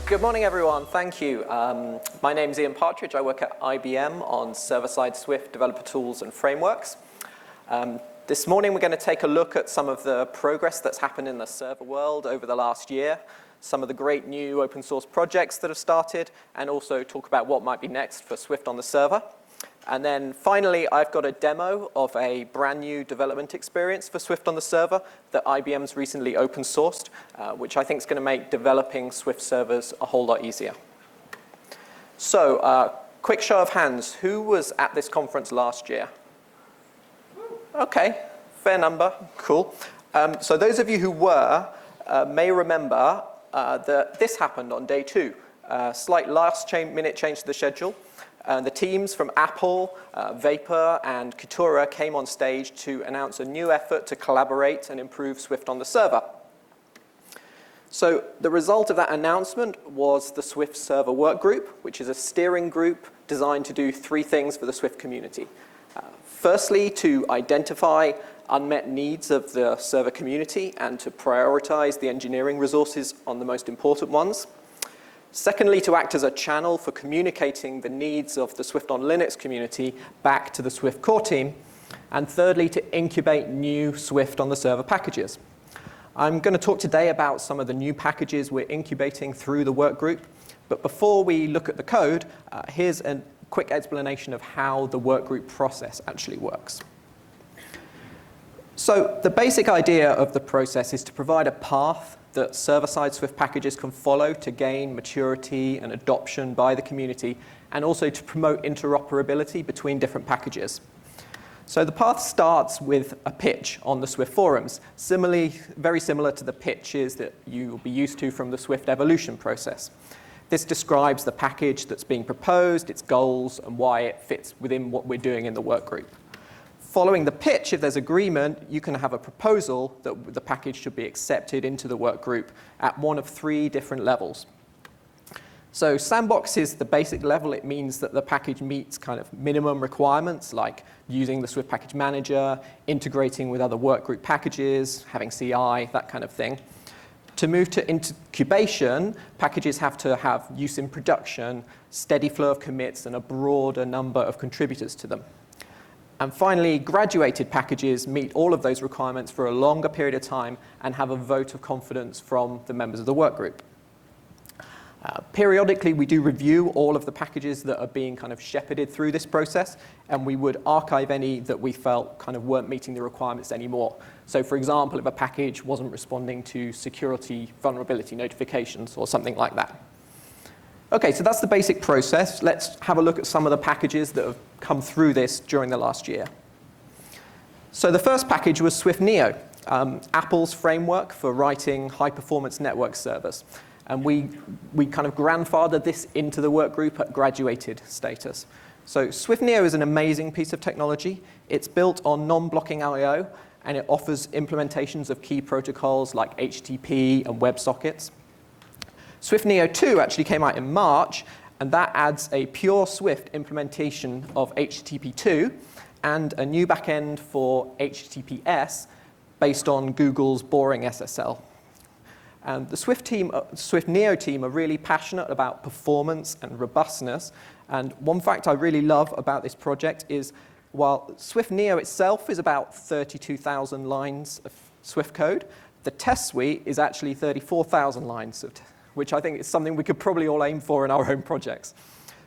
Good morning, everyone. Thank you. My name is Partridge. I work at IBM on server-side Swift developer tools and frameworks. This morning, we're going to take a look at some of the progress that's happened in the server world over the last year, some of the great new open source projects that have started, and also talk about what might be next for Swift on the server. And then finally, I've got a demo of a brand new development experience for Swift on the server that IBM's recently open sourced, which I think is going to make developing Swift servers a whole lot easier. So, quick show of hands. Who was at this conference last year? Okay, fair number. Cool. So those of you who were may remember that this happened on day 2. Slight last-minute change to the schedule. The teams from Apple, Vapor, and Kitura came on stage to announce a new effort to collaborate and improve Swift on the server. So the result of that announcement was the Swift Server Workgroup, which is a steering group designed to do 3 things for the Swift community. Firstly, to identify unmet needs of the server community and to prioritize the engineering resources on the most important ones. Secondly, to act as a channel for communicating the needs of the Swift on Linux community back to the Swift core team. And thirdly, to incubate new Swift on the server packages. I'm going to talk today about some of the new packages we're incubating through the work group. But before we look at the code, here's a quick explanation of how the work group process actually works. So the basic idea of the process is to provide a path that server-side Swift packages can follow to gain maturity and adoption by the community, and also to promote interoperability between different packages. So the path starts with a pitch on the Swift forums, very similar to the pitches that you'll be used to from the Swift evolution process. This describes the package that's being proposed, its goals, and why it fits within what we're doing in the workgroup. Following the pitch, if there's agreement, you can have a proposal that the package should be accepted into the workgroup at one of 3 different levels. So sandbox is the basic level. It means that the package meets kind of minimum requirements like using the Swift Package Manager, integrating with other workgroup packages, having CI, that kind of thing. To move to incubation, packages have to have use in production, steady flow of commits, and a broader number of contributors to them. And finally, graduated packages meet all of those requirements for a longer period of time and have a vote of confidence from the members of the workgroup. Periodically, we do review all of the packages that are being kind of shepherded through this process, and we would archive any that we felt kind of weren't meeting the requirements anymore. So for example, if a package wasn't responding to security vulnerability notifications or something like that. Okay, so that's the basic process. Let's have a look at some of the packages that have come through this during the last year. So the first package was Swift Neo, Apple's framework for writing high-performance network servers. And we kind of grandfathered this into the workgroup at graduated status. So Swift Neo is an amazing piece of technology. It's built on non-blocking I/O, and it offers implementations of key protocols like HTTP and WebSockets. Swift Neo 2 actually came out in March, and that adds a pure Swift implementation of HTTP2 and a new backend for HTTPS based on Google's boring SSL. And the Swift Neo team are really passionate about performance and robustness. And one fact I really love about this project is while Swift Neo itself is about 32,000 lines of Swift code, the test suite is actually 34,000 lines, which I think is something we could probably all aim for in our own projects.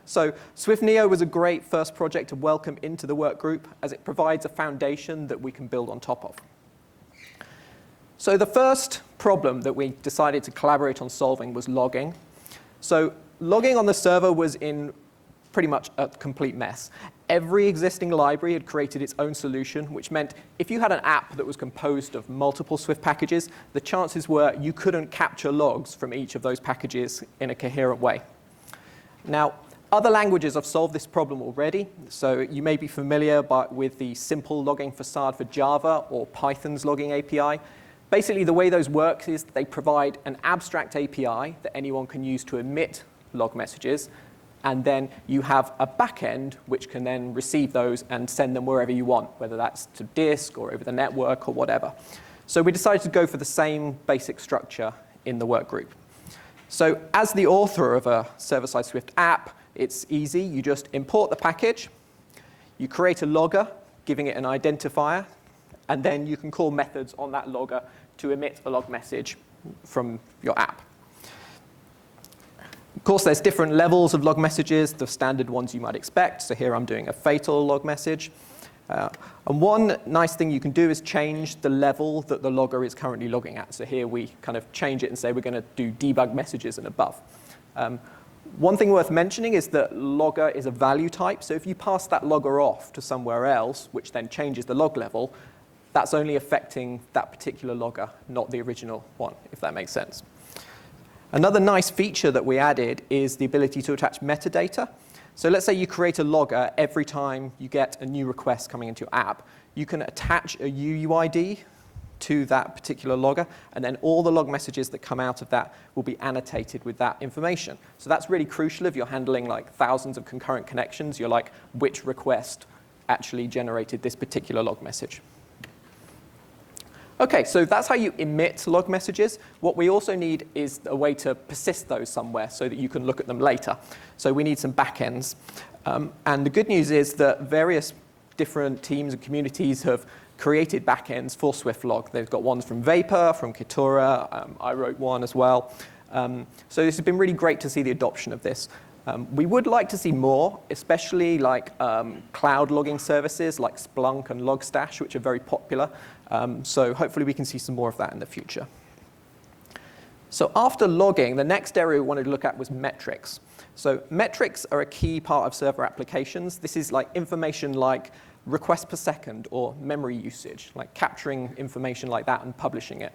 So Swift Neo was a great first project to welcome into the work group as it provides a foundation that we can build on top of. So the first problem that we decided to collaborate on solving was logging. So logging on the server was in pretty much a complete mess. Every existing library had created its own solution, which meant if you had an app that was composed of multiple Swift packages, the chances were you couldn't capture logs from each of those packages in a coherent way. Now, other languages have solved this problem already. So you may be familiar with the simple logging facade for Java or Python's logging API. Basically, the way those work is they provide an abstract API that anyone can use to emit log messages, and then you have a backend which can then receive those and send them wherever you want, whether that's to disk or over the network or whatever. So we decided to go for the same basic structure in the work group. So as the author of a server-side Swift app, it's easy. You just import the package, you create a logger, giving it an identifier, and then you can call methods on that logger to emit a log message from your app. Of course, there's different levels of log messages, the standard ones you might expect. So here I'm doing a fatal log message. And one nice thing you can do is change the level that the logger is currently logging at. So here we kind of change it and say we're going to do debug messages and above. One thing worth mentioning is that logger is a value type. So if you pass that logger off to somewhere else, which then changes the log level, that's only affecting that particular logger, not the original one, if that makes sense. Another nice feature that we added is the ability to attach metadata. So let's say you create a logger every time you get a new request coming into your app. You can attach a UUID to that particular logger, and then all the log messages that come out of that will be annotated with that information. So that's really crucial if you're handling like thousands of concurrent connections. You're like, which request actually generated this particular log message? OK, so that's how you emit log messages. What we also need is a way to persist those somewhere so that you can look at them later. So we need some backends. And the good news is that various different teams and communities have created backends for SwiftLog. They've got ones from Vapor, from Kitura. I wrote one as well. So this has been really great to see the adoption of this. We would like to see more, especially like cloud logging services like Splunk and Logstash, which are very popular. So hopefully we can see some more of that in the future. So after logging, the next area we wanted to look at was metrics. So metrics are a key part of server applications. This is like information like requests per second or memory usage, like capturing information like that and publishing it.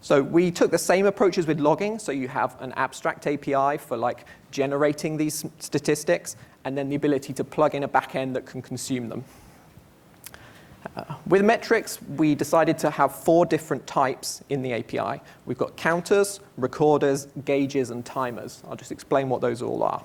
So we took the same approaches with logging. So you have an abstract API for like generating these statistics, and then the ability to plug in a backend that can consume them. With metrics, we decided to have 4 different types in the API. We've got counters, recorders, gauges, and timers. I'll just explain what those all are.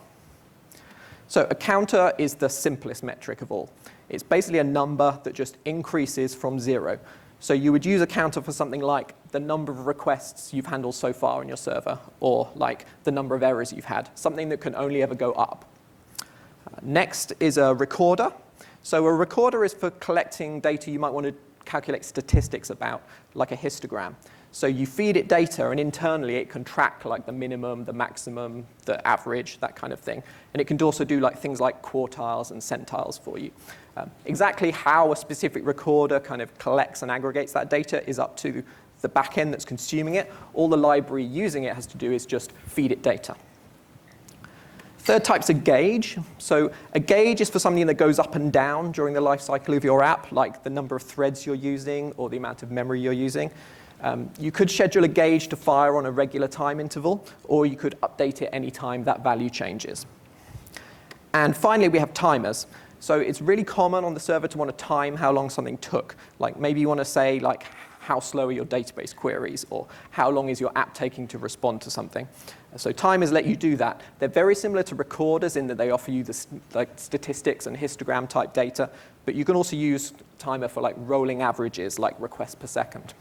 So a counter is the simplest metric of all. It's basically a number that just increases from 0. So you would use a counter for something like the number of requests you've handled so far on your server, or like the number of errors you've had, something that can only ever go up. Next is a recorder. So a recorder is for collecting data you might want to calculate statistics about, like a histogram. So you feed it data, and internally it can track like the minimum, the maximum, the average, that kind of thing. And it can also do like things like quartiles and centiles for you. Exactly how a specific recorder kind of collects and aggregates that data is up to the backend that's consuming it. All the library using it has to do is just feed it data. Third type's a gauge. So a gauge is for something that goes up and down during the life cycle of your app, like the number of threads you're using or the amount of memory you're using. You could schedule a gauge to fire on a regular time interval, or you could update it any time that value changes. And finally, we have timers. So it's really common on the server to want to time how long something took. Like maybe you want to say, like, how slow are your database queries, or how long is your app taking to respond to something. So timers let you do that. They're very similar to recorders in that they offer you the like statistics and histogram type data, but you can also use timer for like rolling averages, like requests per second.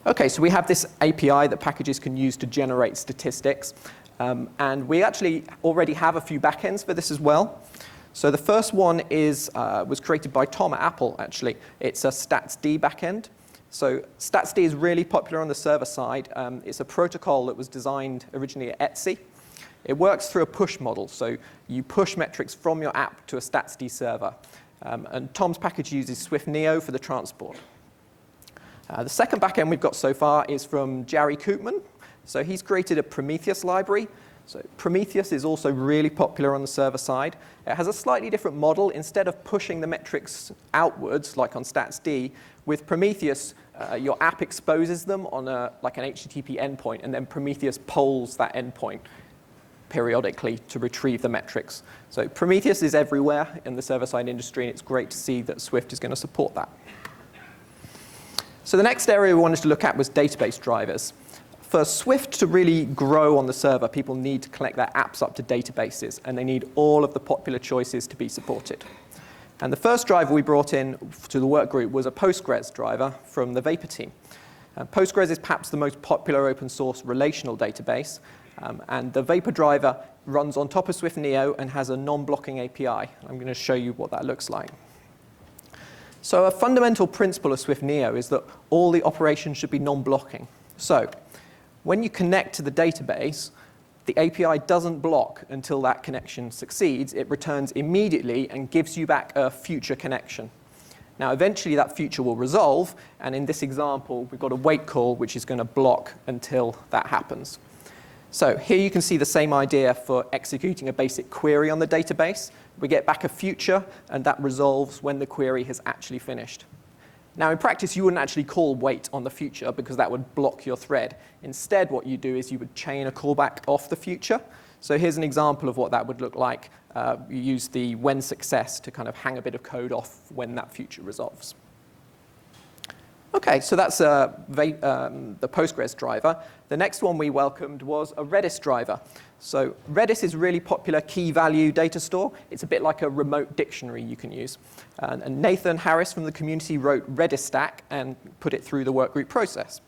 OK, so we have this API that packages can use to generate statistics. And we actually already have a few backends for this as well. So the first one was created by Tom at Apple, actually. It's a StatsD backend. So StatsD is really popular on the server side. It's a protocol that was designed originally at Etsy. It works through a push model. So you push metrics from your app to a StatsD server. And Tom's package uses Swift Neo for the transport. The second backend we've got so far is from Jerry Koopman. So he's created a Prometheus library. So Prometheus is also really popular on the server side. It has a slightly different model. Instead of pushing the metrics outwards, like on StatsD, with Prometheus, your app exposes them on like an HTTP endpoint, and then Prometheus polls that endpoint periodically to retrieve the metrics. So Prometheus is everywhere in the server-side industry, and it's great to see that Swift is going to support that. So the next area we wanted to look at was database drivers. For Swift to really grow on the server, people need to connect their apps up to databases, and they need all of the popular choices to be supported. And the first driver we brought in to the workgroup was a Postgres driver from the Vapor team. Postgres is perhaps the most popular open source relational database, and the Vapor driver runs on top of Swift Neo and has a non-blocking API. I'm going to show you what that looks like. So a fundamental principle of Swift Neo is that all the operations should be non-blocking. So when you connect to the database, the API doesn't block until that connection succeeds. It returns immediately and gives you back a future connection. Now, eventually that future will resolve, and in this example, we've got a wait call which is going to block until that happens. So here you can see the same idea for executing a basic query on the database. We get back a future, and that resolves when the query has actually finished. Now, in practice, you wouldn't actually call wait on the future because that would block your thread. Instead, what you do is you would chain a callback off the future. So here's an example of what that would look like. You use the when success to kind of hang a bit of code off when that future resolves. OK, so that's the Postgres driver. The next one we welcomed was a Redis driver. So Redis is a really popular key-value data store. It's a bit like a remote dictionary you can use. And Nathan Harris from the community wrote Redis stack and put it through the workgroup process.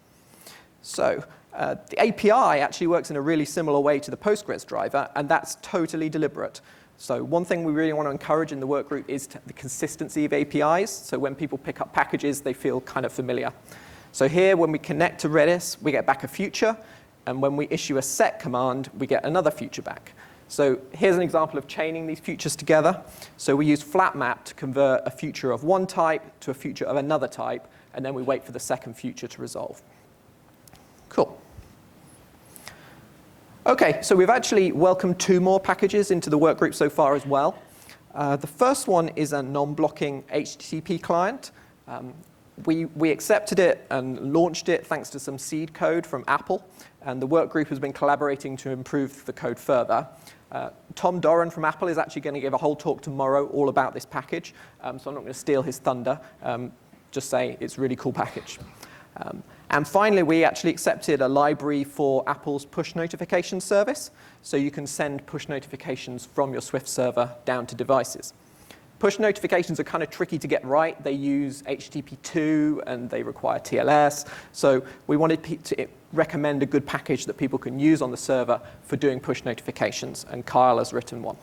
So the API actually works in a really similar way to the Postgres driver, and that's totally deliberate. So one thing we really want to encourage in the workgroup is the consistency of APIs. So when people pick up packages, they feel kind of familiar. So here, when we connect to Redis, we get back a future. And when we issue a set command, we get another future back. So here's an example of chaining these futures together. So we use flat map to convert a future of one type to a future of another type. And then we wait for the second future to resolve. Cool. OK, so we've actually welcomed 2 more packages into the workgroup so far as well. The first one is a non-blocking HTTP client. We accepted it and launched it thanks to some seed code from Apple. And the workgroup has been collaborating to improve the code further. Tom Doran from Apple is actually going to give a whole talk tomorrow all about this package. So I'm not going to steal his thunder. Just say it's a really cool package. And finally, we actually accepted a library for Apple's push notification service. So you can send push notifications from your Swift server down to devices. Push notifications are kind of tricky to get right. They use HTTP2, and they require TLS. So we wanted to recommend a good package that people can use on the server for doing push notifications. And Kyle has written one.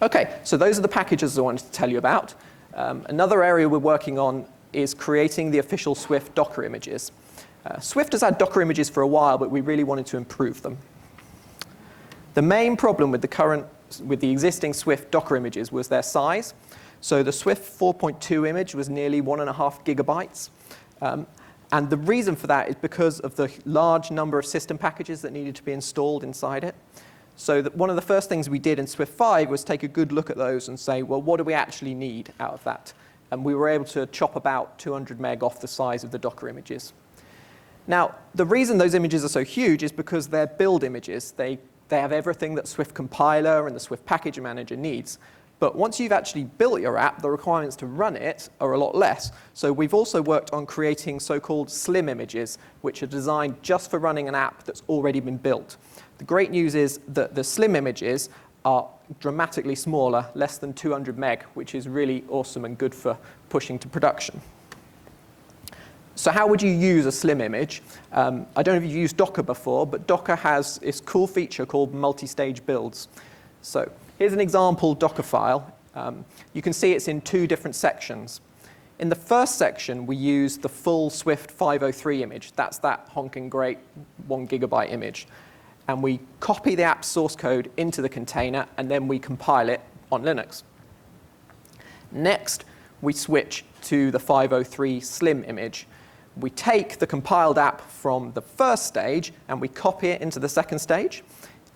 OK, so those are the packages I wanted to tell you about. Another area we're working on is creating the official Swift Docker images. Swift has had Docker images for a while, but we really wanted to improve them. The main problem with the existing Swift Docker images was their size. So the Swift 4.2 image was nearly 1.5 gigabytes. And the reason for that is because of the large number of system packages that needed to be installed inside it. So one of the first things we did in Swift 5 was take a good look at those and say, well, what do we actually need out of that? And we were able to chop about 200 meg off the size of the Docker images. Now, the reason those images are so huge is because they're build images. They have everything that Swift compiler and the Swift package manager needs. But once you've actually built your app, the requirements to run it are a lot less. So we've also worked on creating so-called slim images, which are designed just for running an app that's already been built. The great news is that the slim images are dramatically smaller, less than 200 meg, which is really awesome and good for pushing to production. So how would you use a slim image? I don't know if you've used Docker before, but Docker has this cool feature called multistage builds. So here's an example Docker file. You can see it's in 2 different sections. In the first section, we use the full Swift 503 image. That's that honking great 1 gigabyte image. And we copy the app source code into the container, and then we compile it on Linux. Next, we switch to the 503 slim image. We take the compiled app from the first stage, and we copy it into the second stage.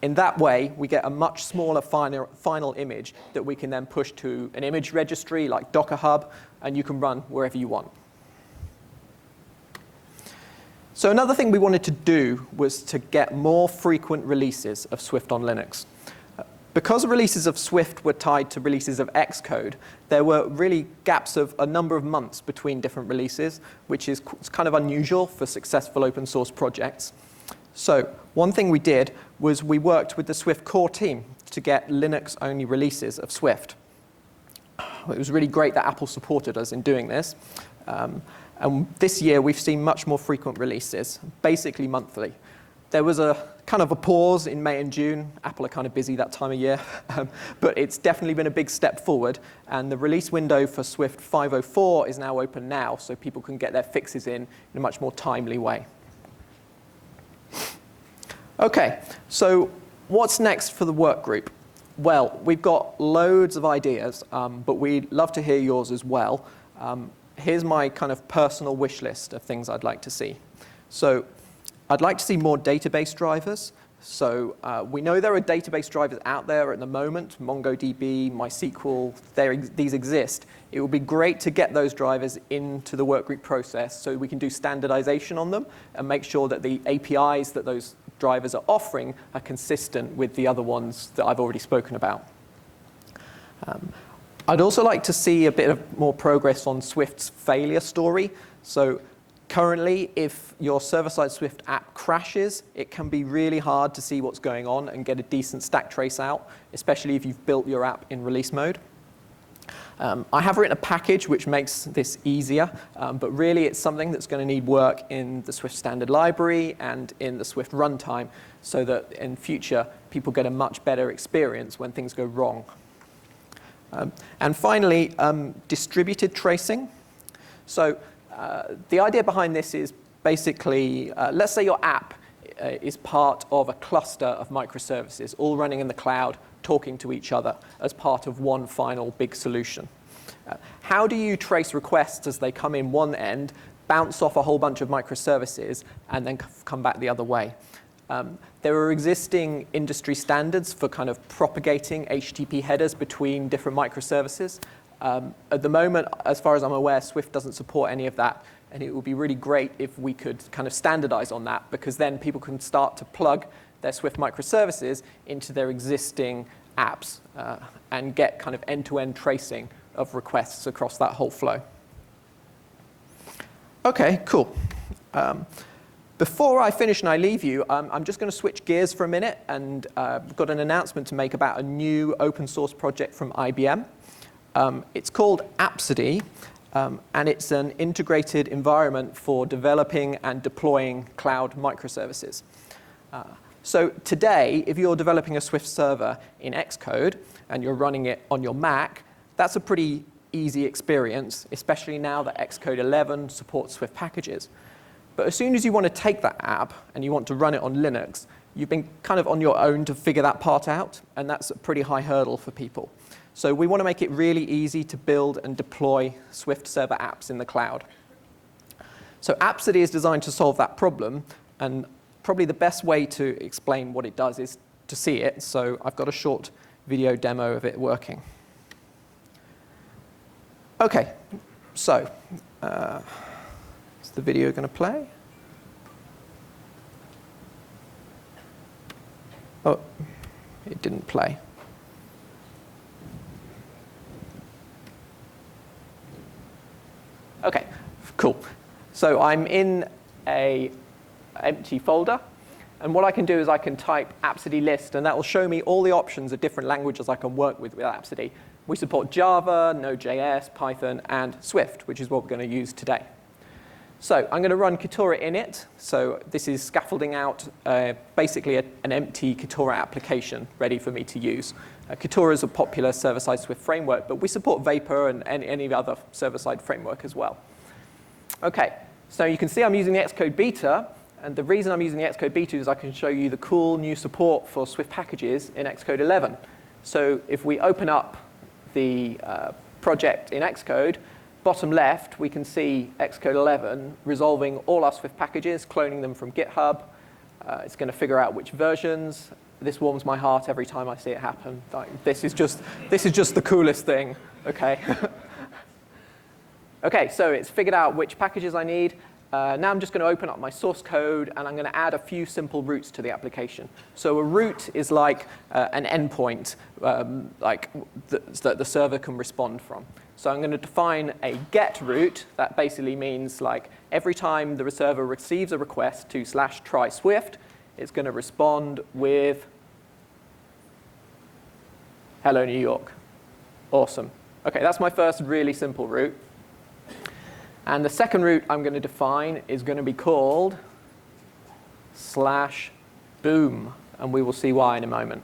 In that way, we get a much smaller final image that we can then push to an image registry like Docker Hub, and you can run wherever you want. So another thing we wanted to do was to get more frequent releases of Swift on Linux. Because releases of Swift were tied to releases of Xcode, there were really gaps of a number of months between different releases, which is kind of unusual for successful open source projects. So one thing we did was we worked with the Swift core team to get Linux-only releases of Swift. It was really great that Apple supported us in doing this. And this year, we've seen much more frequent releases, basically monthly. There was a kind of a pause in May and June. Apple are kind of busy that time of year, but it's definitely been a big step forward. And the release window for Swift 504 is now open now, so people can get their fixes in a much more timely way. OK, so what's next for the work group? Well, we've got loads of ideas, but we'd love to hear yours as well. Here's my kind of personal wish list of things I'd like to see. So I'd like to see more database drivers. So we know there are database drivers out there at the moment, MongoDB, MySQL, these exist. It would be great to get those drivers into the workgroup process so we can do standardization on them and make sure that the APIs that those drivers are offering are consistent with the other ones that I've already spoken about. I'd also like to see a bit of more progress on Swift's failure story. So currently, if your server-side Swift app crashes, it can be really hard to see what's going on and get a decent stack trace out, especially if you've built your app in release mode. I have written a package which makes this easier, but really it's something that's going to need work in the Swift standard library and in the Swift runtime so that in future people get a much better experience when things go wrong. And finally, distributed tracing. So the idea behind this is basically, let's say your app is part of a cluster of microservices, all running in the cloud, talking to each other as part of one final big solution. How do you trace requests as they come in one end, bounce off a whole bunch of microservices, and then come back the other way? There are existing industry standards for kind of propagating HTTP headers between different microservices. At the moment, as far as I'm aware, Swift doesn't support any of that. And it would be really great if we could kind of standardize on that, because then people can start to plug their Swift microservices into their existing apps and get kind of end-to-end tracing of requests across that whole flow. OK, cool. Before I finish and I leave you, I'm just going to switch gears for a minute. And I've got an announcement to make about a new open source project from IBM. It's called AppSodi. And it's an integrated environment for developing and deploying cloud microservices. So today, if you're developing a Swift server in Xcode and you're running it on your Mac, that's a pretty easy experience, especially now that Xcode 11 supports Swift packages. But as soon as you want to take that app and you want to run it on Linux, you've been kind of on your own to figure that part out, and that's a pretty high hurdle for people. So we want to make it really easy to build and deploy Swift server apps in the cloud. So AppSodi is designed to solve that problem, and probably the best way to explain what it does is to see it. So I've got a short video demo of it working. OK, so is the video going to play? Oh, it didn't play. OK, cool. So I'm in an empty folder. And what I can do is I can type Appsodi list, and that will show me all the options of different languages I can work with Appsodi. We support Java, Node.js, Python, and Swift, which is what we're going to use today. So I'm going to run Kitura init. So this is scaffolding out basically an empty Kitura application ready for me to use. Kitura is a popular server-side Swift framework, but we support Vapor and any other server-side framework as well. OK, so you can see I'm using the Xcode beta. And the reason I'm using the Xcode beta is I can show you the cool new support for Swift packages in Xcode 11. So if we open up the project in Xcode, bottom left, we can see Xcode 11 resolving all our Swift packages, cloning them from GitHub. It's going to figure out which versions. This warms my heart every time I see it happen. Like, this is just the coolest thing. OK. OK, so it's figured out which packages I need. Now I'm just going to open up my source code, and I'm going to add a few simple routes to the application. So a route is like an endpoint like that the server can respond from. So I'm going to define a get route. That basically means like every time the server receives a request to /try Swift, it's going to respond with hello, New York. Awesome. OK, that's my first really simple route. And the second route I'm going to define is going to be called /boom, and we will see why in a moment.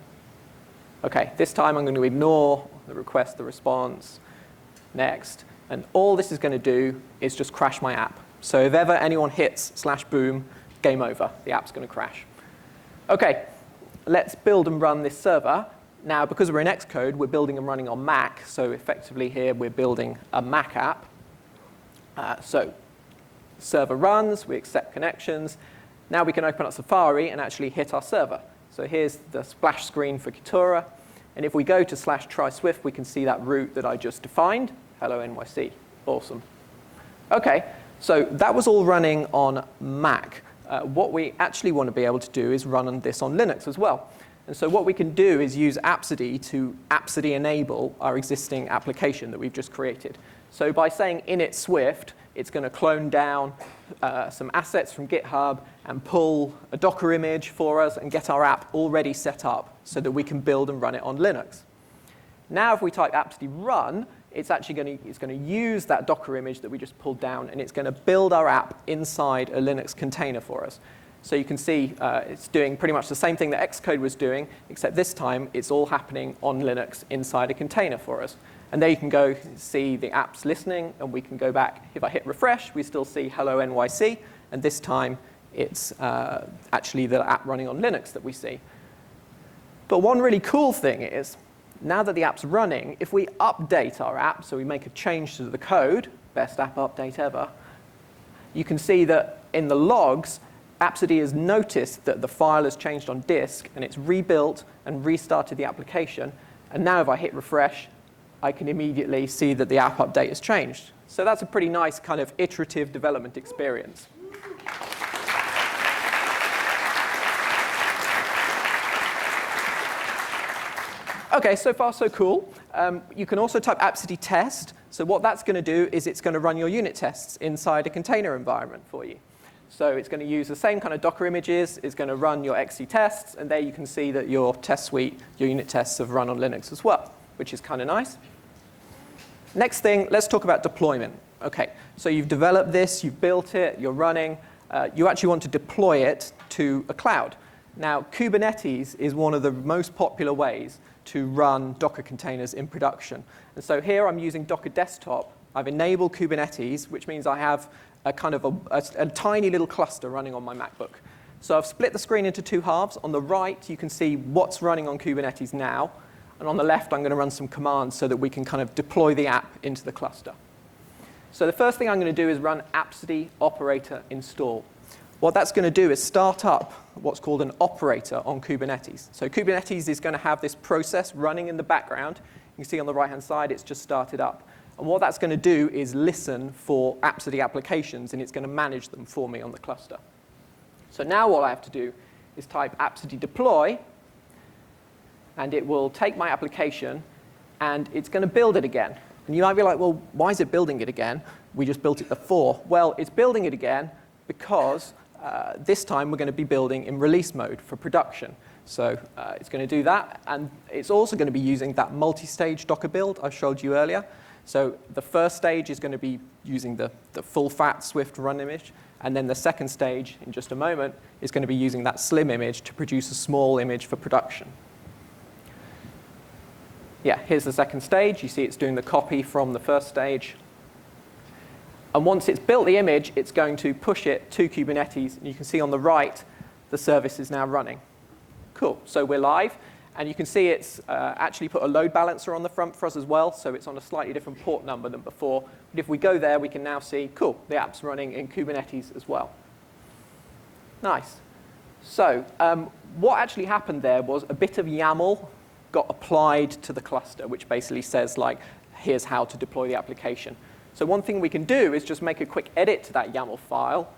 Okay, this time I'm going to ignore the request, the response, next, and all this is going to do is just crash my app. So if ever anyone hits /boom, game over. The app's going to crash. Okay, let's build and run this server. Now, because we're in Xcode, we're building and running on Mac. So effectively here, we're building a Mac app. So server runs, we accept connections. Now we can open up Safari and actually hit our server. So here's the splash screen for Kitura. And if we go to /try Swift, we can see that route that I just defined. Hello, NYC. Awesome. OK, so that was all running on Mac. What we actually want to be able to do is run this on Linux as well. And so what we can do is use Appsody to Appsody enable our existing application that we've just created. So by saying init Swift, it's going to clone down some assets from GitHub and pull a Docker image for us and get our app already set up so that we can build and run it on Linux. Now if we type Appsody run, it's actually going to use that Docker image that we just pulled down, and it's going to build our app inside a Linux container for us. So you can see it's doing pretty much the same thing that Xcode was doing, except this time it's all happening on Linux inside a container for us. And there you can go see the app's listening, and we can go back. If I hit refresh, we still see hello NYC, and this time it's actually the app running on Linux that we see. But one really cool thing is, now that the app's running, if we update our app, so we make a change to the code, best app update ever, you can see that in the logs, Appsody has noticed that the file has changed on disk, and it's rebuilt and restarted the application. And now if I hit refresh, I can immediately see that the app update has changed. So that's a pretty nice kind of iterative development experience. OK, so far so cool. You can also type Appsody test. So what that's going to do is it's going to run your unit tests inside a container environment for you. So it's going to use the same kind of Docker images. It's going to run your XC tests. And there you can see that your test suite, your unit tests have run on Linux as well, which is kind of nice. Next thing, let's talk about deployment. OK, so you've developed this. You've built it. You're running. You actually want to deploy it to a cloud. Now, Kubernetes is one of the most popular ways to run Docker containers in production. And so here I'm using Docker Desktop. I've enabled Kubernetes, which means I have a kind of a tiny little cluster running on my MacBook. So I've split the screen into two halves. On the right, you can see what's running on Kubernetes now. And on the left, I'm going to run some commands so that we can kind of deploy the app into the cluster. So the first thing I'm going to do is run appsody operator install. What that's going to do is start up what's called an operator on Kubernetes. So Kubernetes is going to have this process running in the background. You can see on the right-hand side, it's just started up. And what that's going to do is listen for Appsody applications, and it's going to manage them for me on the cluster. So now what I have to do is type appsody deploy, and it will take my application, and it's going to build it again. And you might be like, well, why is it building it again? We just built it before. Well, it's building it again because this time we're going to be building in release mode for production. So it's going to do that. And it's also going to be using that multi-stage Docker build I showed you earlier. So the first stage is going to be using the full-fat Swift run image. And then the second stage, in just a moment, is going to be using that slim image to produce a small image for production. Yeah, here's the second stage. You see it's doing the copy from the first stage. And once it's built the image, it's going to push it to Kubernetes. And you can see on the right, the service is now running. Cool. So we're live. And you can see it's actually put a load balancer on the front for us as well. So it's on a slightly different port number than before. But if we go there, we can now see, cool, the app's running in Kubernetes as well. Nice. So what actually happened there was a bit of YAML got applied to the cluster, which basically says, like, here's how to deploy the application. So one thing we can do is just make a quick edit to that YAML file,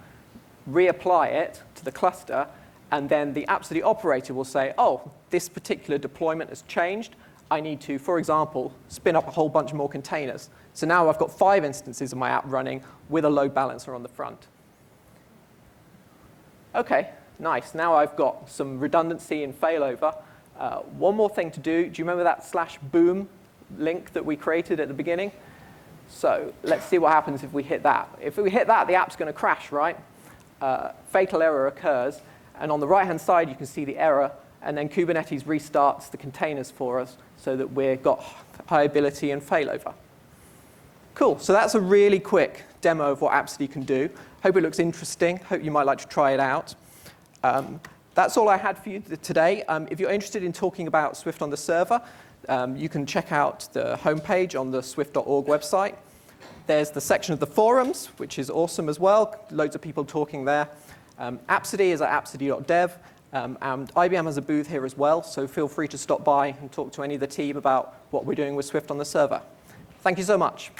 reapply it to the cluster, and then the Appsody operator will say, oh, this particular deployment has changed. I need to, for example, spin up a whole bunch more containers. So now I've got 5 instances of my app running with a load balancer on the front. OK, nice. Now I've got some redundancy in failover. One more thing to do. Do you remember that /boom link that we created at the beginning? So let's see what happens if we hit that. If we hit that, the app's going to crash, right? Fatal error occurs. And on the right-hand side, you can see the error. And then Kubernetes restarts the containers for us so that we've got high ability and failover. Cool. So that's a really quick demo of what Appsody can do. Hope it looks interesting. Hope you might like to try it out. That's all I had for you today. If you're interested in talking about Swift on the server, you can check out the homepage on the swift.org website. There's the section of the forums, which is awesome as well. Loads of people talking there. Appsody is at appsody.dev. And IBM has a booth here as well, so feel free to stop by and talk to any of the team about what we're doing with Swift on the server. Thank you so much.